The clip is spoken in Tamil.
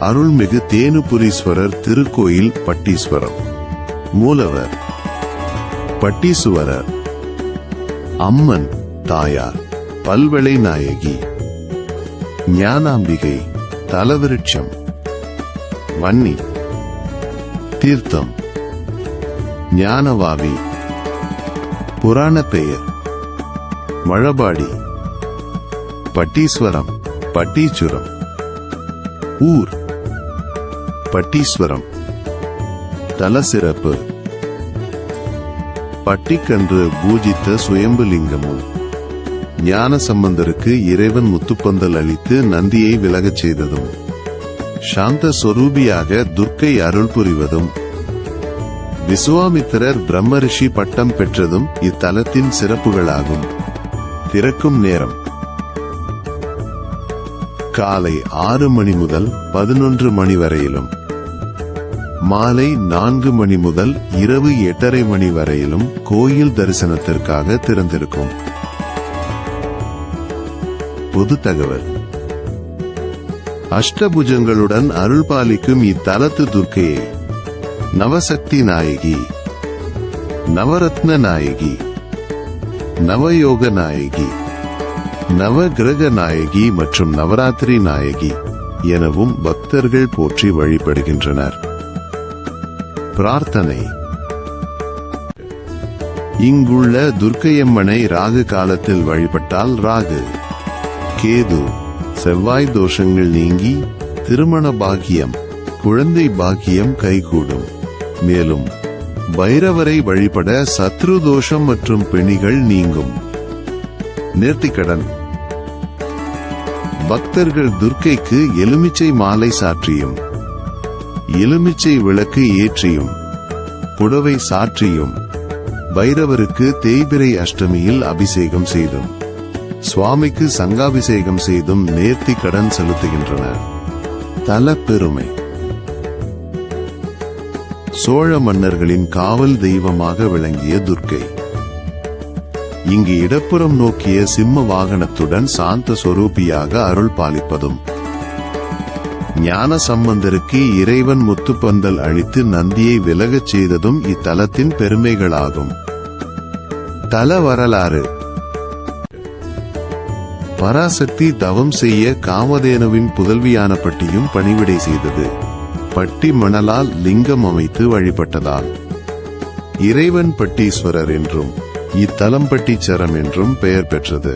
அருள்மிகு தேனுபுரீஸ்வரர் திருக்கோயில் பட்டீஸ்வரம். மூலவர் பட்டீசுவரர். அம்மன் தாயார் பல்வளை நாயகி. ஞானாம்பிகை தலவிருட்சம். வன்னி தீர்த்தம். ஞானவாவி. புராண பெயர் மழபாடி. பட்டீஸ்வரம் பட்டீச்சுரம். ஊர் பட்டீஸ்வரம். தல சிறப்பு பட்டிக்கன்று பூஜித்த சுயம்புலிங்கமும். ஞான சம்பந்தருக்கு இறைவன் முத்துப்பந்தல் அளித்து நந்தியை விலகச் செய்ததும், சாந்த சொரூபியாக துர்க்கை அருள் புரிவதும், விசுவாமித்திரர் பிரம்மரிஷி பட்டம் பெற்றதும் இத்தலத்தின் சிறப்புகளாகும். திறக்கும் நேரம் காலை 6 மணி முதல் 11 மணி வரையிலும், மாலை 4 மணி முதல் இரவு 8:30 மணி வரையிலும் கோயில் தரிசனத்திற்காக திறந்திருக்கும். பொது தகவல். அஷ்டபுஜங்களுடன் அருள் பாலிக்கும் இத்தலத்து துர்க்கையை நவசக்தி நாயகி, நவரத்ன நாயகி, நவயோக நாயகி, நவகிரக நாயகி மற்றும் நவராத்திரி நாயகி எனவும் பக்தர்கள் போற்றி வழிபடுகின்றனர். பிரார்த்தனை. இங்குள்ள துர்க்கையம்மனை ராகு காலத்தில் வழிபட்டால் ராகு, கேது, செவ்வாய் தோஷங்கள் நீங்கி திருமண பாக்கியம், குழந்தை பாக்கியம் கைகூடும். மேலும் பைரவரை வழிபட சத்ரு தோஷம் மற்றும் பிணிகள் நீங்கும். நேர்த்திக்கடன். பக்தர்கள் துர்க்கைக்கு எலுமிச்சை மாலை சாற்றியும், எலுமிச்சை விளக்கு ஏற்றியும், புடவை சாற்றியும், பைரவருக்கு தேய்பிறை அஷ்டமியில் அபிஷேகம் செய்தும், சுவாமிக்கு சங்காபிஷேகம் செய்தும் நேர்த்தி கடன் செலுத்துகின்றனர். தல பெருமை. சோழ மன்னர்களின் காவல் தெய்வமாக விளங்கிய துர்க்கை இங்கு இடப்புறம் நோக்கிய சிம்ம வாகனத்துடன் சாந்த சொரூபியாக அருள் பாலிப்பதும், ஞான சம்பந்தருக்கு இறைவன் முத்துப்பந்தல் அளித்து நந்தியை விலகச் செய்ததும் இத்தலத்தின் பெருமைகளாகும். தல வரலாறு. பராசக்தி தவம் செய்ய காமதேனுவின் புதல்வியான பட்டியும் பணிவிடை செய்தது. பட்டி மணலால் லிங்கம் அமைத்து வழிபட்டதால் இறைவன் பட்டீஸ்வரர் என்றும் இத்தலம் பட்டீச்சரம் என்றும் பெயர் பெற்றது.